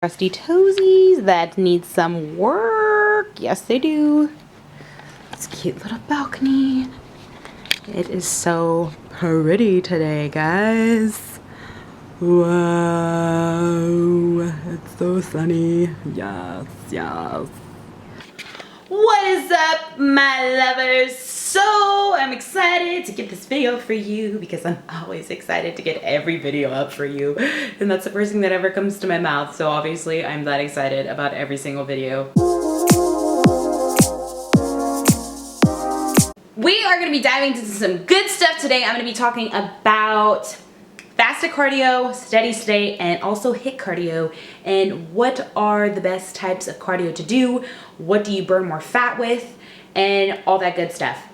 Rusty toesies that need some work. Yes, they do. This cute little balcony. It is so pretty today, guys. Wow, it's so sunny. Yes, yes. What is up, my lovers? So I'm excited to get this video for you because I'm always excited to get every video up for you, and that's the first thing that ever comes to my mouth. So obviously I'm that excited about every single video. We are going to be diving into some good stuff today. I'm going to be talking about fasted cardio, steady state, and also HIIT cardio, and what are the best types of cardio to do, what do you burn more fat with, and all that good stuff.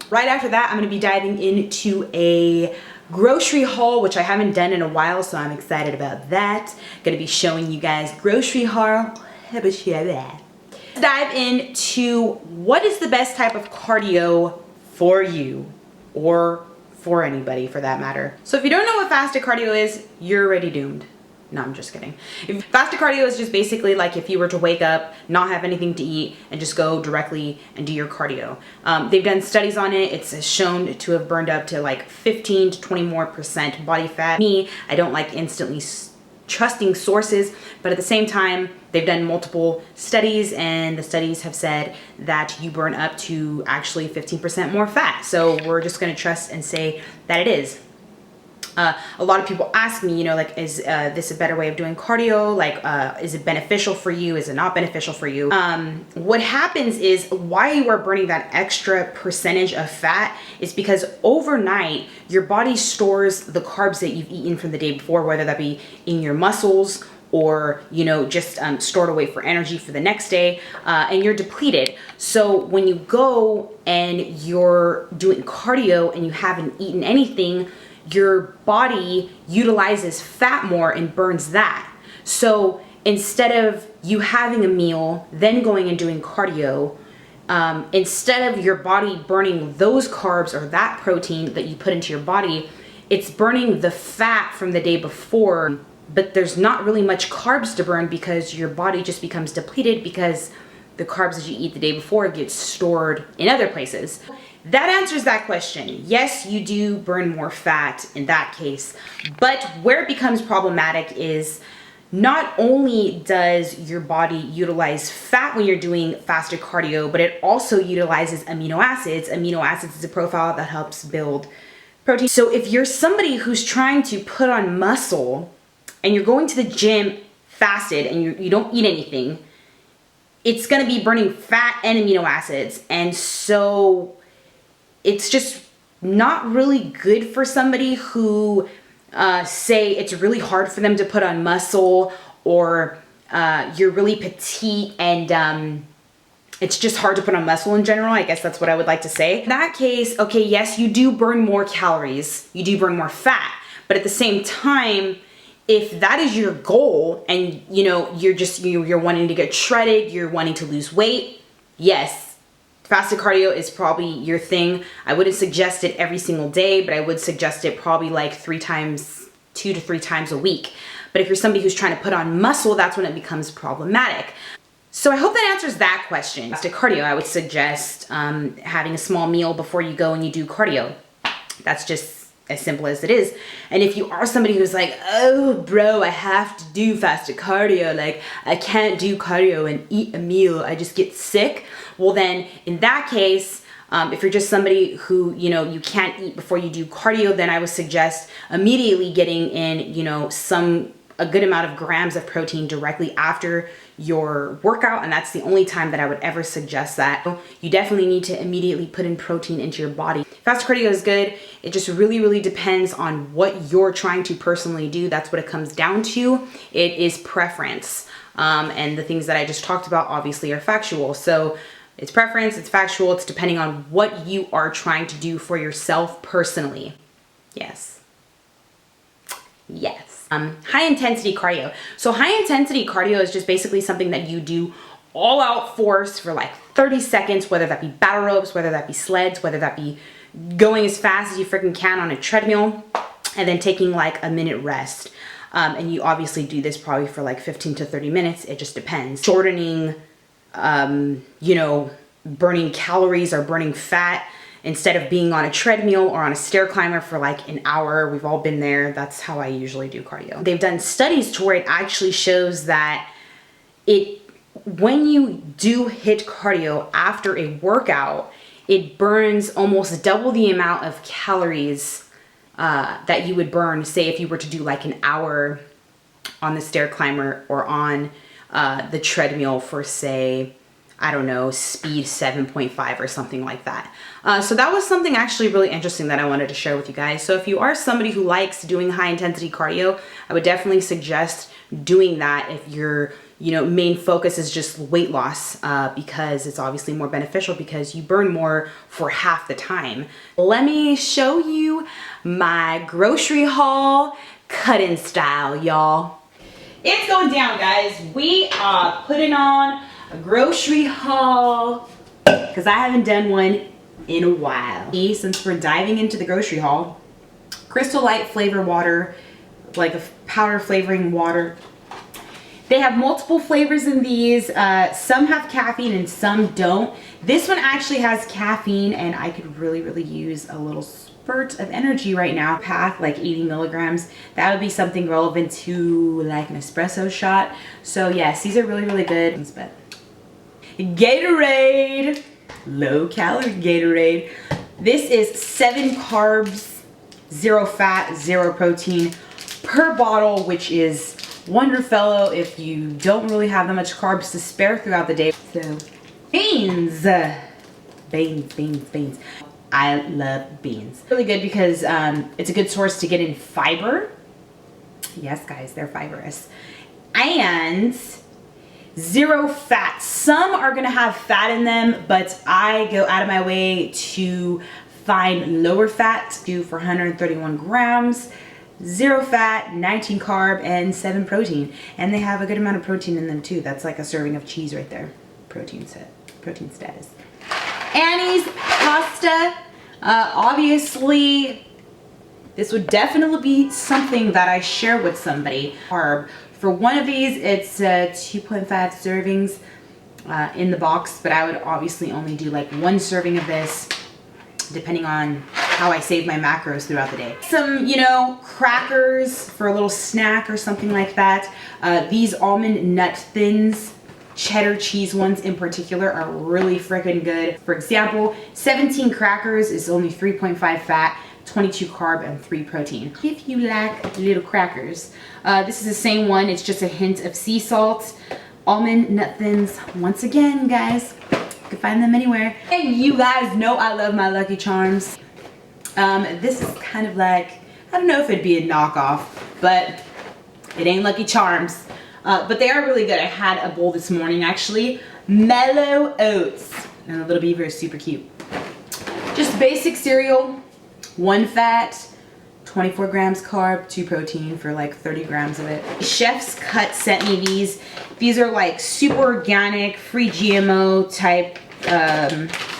Right after that, I'm going to be diving into a grocery haul, which I haven't done in a while, so I'm excited about that. Going to be showing you guys grocery haul. Let's dive into what is the best type of cardio for you, or for anybody for that matter. So if you don't know what fasted cardio is, you're already doomed. No, I'm just kidding. Fasted cardio is just basically like if you were to wake up, not have anything to eat, and just go directly and do your cardio. They've done studies on it. It's shown to have burned up to like 15 to 20% more body fat. Me, I don't like instantly trusting sources, but at the same time, they've done multiple studies, and the studies have said that you burn up to actually 15% more fat. So we're just going to trust and say that it is. A lot of people ask me, you know, like, is this a better way of doing cardio? Like, is it beneficial for you? Is it not beneficial for you? What happens is why you are burning that extra percentage of fat is because overnight your body stores the carbs that you've eaten from the day before, whether that be in your muscles or, you know, just stored away for energy for the next day, and you're depleted. So when you go and you're doing cardio and you haven't eaten anything, your body utilizes fat more and burns that. So instead of you having a meal, then going and doing cardio, instead of your body burning those carbs or that protein that you put into your body, it's burning the fat from the day before. But there's not really much carbs to burn because your body just becomes depleted because the carbs that you eat the day before get stored in other places. That answers that question. Yes, you do burn more fat in that case, but where it becomes problematic is not only does your body utilize fat when you're doing fasted cardio, but it also utilizes amino acids. Amino acids is a profile that helps build protein. So if you're somebody who's trying to put on muscle and you're going to the gym fasted and you don't eat anything, it's going to be burning fat and amino acids. And so it's just not really good for somebody who say it's really hard for them to put on muscle, or you're really petite and it's just hard to put on muscle in general. I guess that's what I would like to say. In that case, okay, yes, you do burn more calories, you do burn more fat, but at the same time, if that is your goal and you know you're wanting to get shredded, you're wanting to lose weight, yes, fasted cardio is probably your thing. I wouldn't suggest it every single day, but I would suggest it probably like 2 to 3 times a week. But if you're somebody who's trying to put on muscle, that's when it becomes problematic. So I hope that answers that question. Fasted cardio, I would suggest having a small meal before you go and you do cardio. That's just as simple as it is. And if you are somebody who's like, oh bro, I have to do fasted cardio, like I can't do cardio and eat a meal, I just get sick. Well then, in that case, if you're just somebody who, you know, you can't eat before you do cardio, then I would suggest immediately getting in, you know, a good amount of grams of protein directly after your workout, and that's the only time that I would ever suggest that. You definitely need to immediately put in protein into your body. Fasted cardio is good. It just really depends on what you're trying to personally do. That's what it comes down to. It is preference. And the things that I just talked about obviously are factual. So it's preference, it's factual, it's depending on what you are trying to do for yourself personally. Yes. Yes. High intensity cardio. So high intensity cardio is just basically something that you do all out force for like 30 seconds, whether that be battle ropes, whether that be sleds, whether that be going as fast as you freaking can on a treadmill, and then taking like a minute rest. And you obviously do this probably for like 15 to 30 minutes. It just depends. Shortening, you know, burning calories or burning fat instead of being on a treadmill or on a stair climber for like an hour. We've all been there. That's how I usually do cardio. They've done studies to where it actually shows that when you do HIIT cardio after a workout, it burns almost double the amount of calories that you would burn, say, if you were to do like an hour on the stair climber or on the treadmill for, say, I don't know, speed 7.5 or something like that. So that was something actually really interesting that I wanted to share with you guys. So if you are somebody who likes doing high intensity cardio, I would definitely suggest doing that if your main focus is just weight loss, because it's obviously more beneficial because you burn more for half the time. Let me show you my grocery haul cut-in style, y'all. It's going down, guys. We are putting on a grocery haul because I haven't done one in a while. Since we're diving into the grocery haul, Crystal Light flavor water, like a powder flavoring water. They have multiple flavors in these. Some have caffeine and some don't. This one actually has caffeine, and I could really use a little spurt of energy right now. Pack like 80 milligrams. That would be something relevant to like an espresso shot. So yes, these are really good. But Gatorade, low calorie Gatorade. This is 7 carbs, 0 fat, 0 protein per bottle, which is wonderfellow if you don't really have that much carbs to spare throughout the day. So beans. I love beans. Really good because it's a good source to get in fiber. Yes, guys, they're fibrous. And 0 fat. Some are gonna have fat in them, but I go out of my way to find lower fat. Do for 131 grams. 0 fat, 19 carb, and 7 protein. And they have a good amount of protein in them too. That's like a serving of cheese right there. Protein status. Annie's pasta. Obviously, this would definitely be something that I share with somebody. Carb. For one of these, it's 2.5 servings in the box, but I would obviously only do like 1 serving of this, depending on how I save my macros throughout the day. Some, crackers for a little snack or something like that. These almond nut thins, cheddar cheese ones in particular, are really freaking good. For example, 17 crackers is only 3.5 fat, 22 carb, and 3 protein. If you like little crackers, this is the same one. It's just a hint of sea salt. Almond nut thins, once again, guys, you can find them anywhere. And you guys know I love my Lucky Charms. This is kind of like, I don't know if it'd be a knockoff, but it ain't Lucky Charms. But they are really good. I had a bowl this morning, actually. Mellow Oats. And the little beaver is super cute. Just basic cereal, 1 fat, 24 grams carb, 2 protein for like 30 grams of it. Chef's Cut sent me these. These are like super organic, free GMO type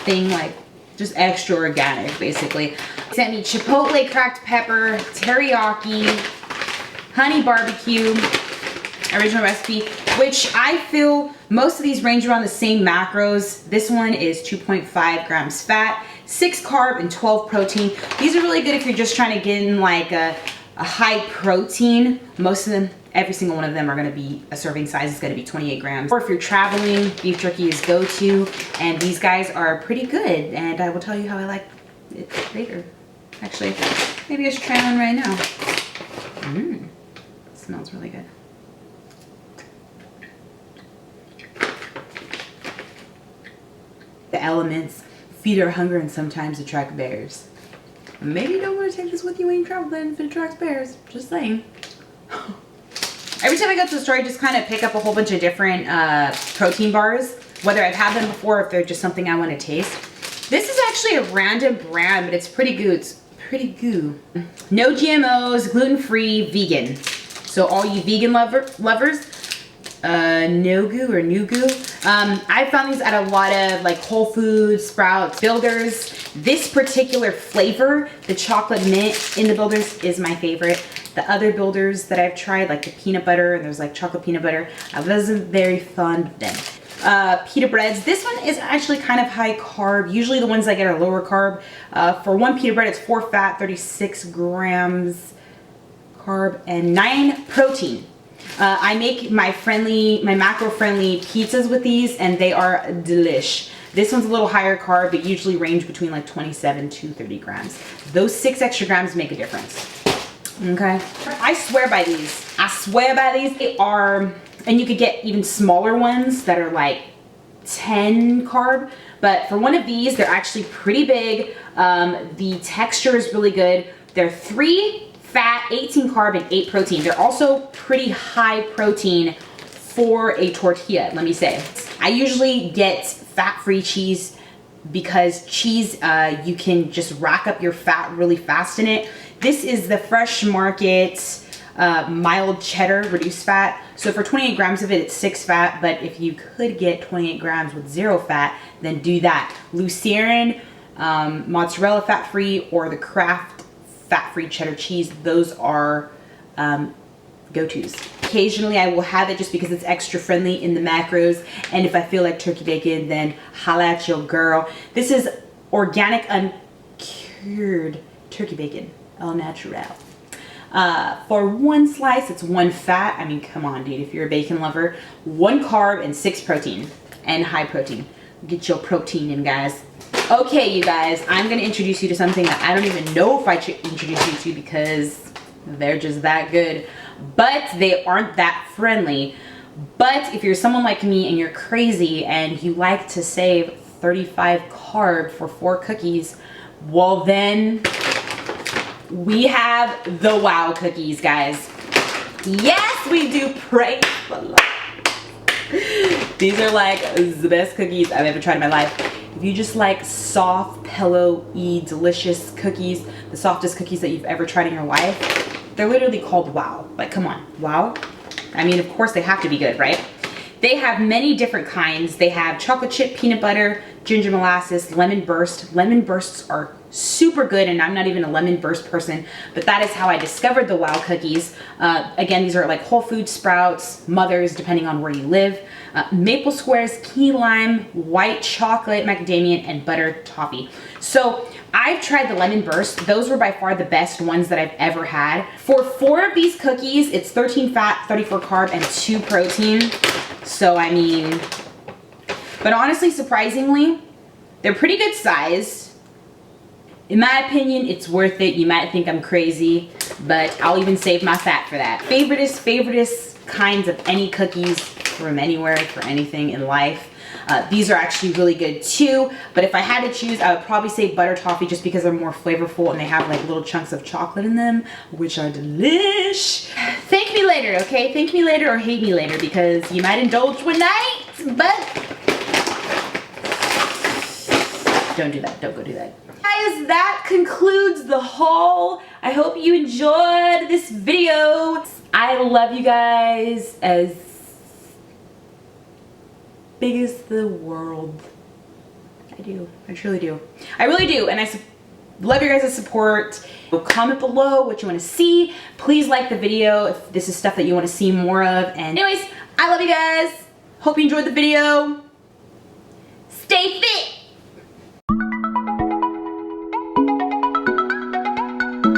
thing, like just extra organic basically. Sent me chipotle cracked pepper, teriyaki, honey barbecue, original recipe, which I feel most of these range around the same macros. This one is 2.5 grams fat, 6 carb, and 12 protein. These are really good if you're just trying to get in like a high protein. Most of them, every single one of them are gonna be, a serving size is gonna be 28 grams. Or if you're traveling, beef jerky is go-to, and these guys are pretty good, and I will tell you how I like it later. Actually, maybe I should try one right now. Smells really good. The elements feed our hunger and sometimes attract bears. Maybe you don't want to take this with you when you travel then if it attracts bears. Just saying. Every time I go to the store, I just kind of pick up a whole bunch of different protein bars, whether I've had them before or if they're just something I want to taste. This is actually a random brand, but it's pretty good. It's pretty good. No GMOs, gluten-free, vegan. So all you vegan lovers, Nogu or Nugu. I found these at a lot of like Whole Foods, Sprouts, Builders. This particular flavor, the chocolate mint in the Builders, is my favorite. The other Builders that I've tried, like the peanut butter, and there's like chocolate peanut butter, I wasn't very fond of them. Pita breads. This one is actually kind of high carb. Usually the ones I get are lower carb. For one pita bread, it's 4 fat, 36 grams carb, and 9 protein. I make my macro-friendly pizzas with these, and they are delish. This one's a little higher carb, but usually range between like 27 to 30 grams. Those 6 extra grams make a difference. Okay. I swear by these. I swear by these. They are, and you could get even smaller ones that are like 10 carb, but for one of these, they're actually pretty big. The texture is really good. They're 3 fat, 18 carb, and 8 protein. They're also pretty high protein for a tortilla, let me say. I usually get fat-free cheese because cheese, you can just rack up your fat really fast in it. This is the Fresh Market mild cheddar reduced fat. So for 28 grams of it, it's 6 fat, but if you could get 28 grams with 0 fat, then do that. Lucerne, mozzarella fat-free, or the Kraft fat-free cheddar cheese, those are go-tos. Occasionally I will have it just because it's extra friendly in the macros, and if I feel like turkey bacon, then holla at your girl. This is organic uncured turkey bacon, au naturel. For one slice, it's 1 fat. I mean, come on, dude, if you're a bacon lover. 1 carb and 6 protein, and high protein. Get your protein in, guys. Okay, you guys, I'm gonna introduce you to something that I don't even know if I should introduce you to because they're just that good, but they aren't that friendly. But if you're someone like me and you're crazy and you like to save 35 carb for 4 cookies, well then, we have the wow cookies, guys. Yes, we do. Praise the Lord. These are like the best cookies I've ever tried in my life. If you just like soft, pillowy, delicious cookies, the softest cookies that you've ever tried in your life, they're literally called wow. Like, come on, wow? I mean, of course they have to be good, right? They have many different kinds. They have chocolate chip, peanut butter, ginger molasses, lemon burst. Lemon bursts are super good, and I'm not even a lemon burst person, but that is how I discovered the wow cookies. Again, these are like Whole Foods, Sprouts, Mother's, depending on where you live. Maple squares, key lime, white chocolate, macadamia, and butter toffee. So I've tried the lemon burst. Those were by far the best ones that I've ever had. For 4 of these cookies, it's 13 fat, 34 carb, and 2 protein. So I mean, but honestly, surprisingly, they're pretty good size. In my opinion, it's worth it. You might think I'm crazy, but I'll even save my fat for that. Favoriteest kinds of any cookies from anywhere, for anything in life. These are actually really good too, but if I had to choose, I would probably say butter toffee just because they're more flavorful and they have like little chunks of chocolate in them, which are delish. Thank me later, okay? Thank me later or hate me later because you might indulge one night, but don't do that. Don't go do that. Guys, that concludes the haul. I hope you enjoyed this video. I love you guys as big as the world. I do. I truly do. I really do. And I love your guys' support. Comment below what you want to see. Please like the video if this is stuff that you want to see more of. And anyways, I love you guys. Hope you enjoyed the video. Stay fit.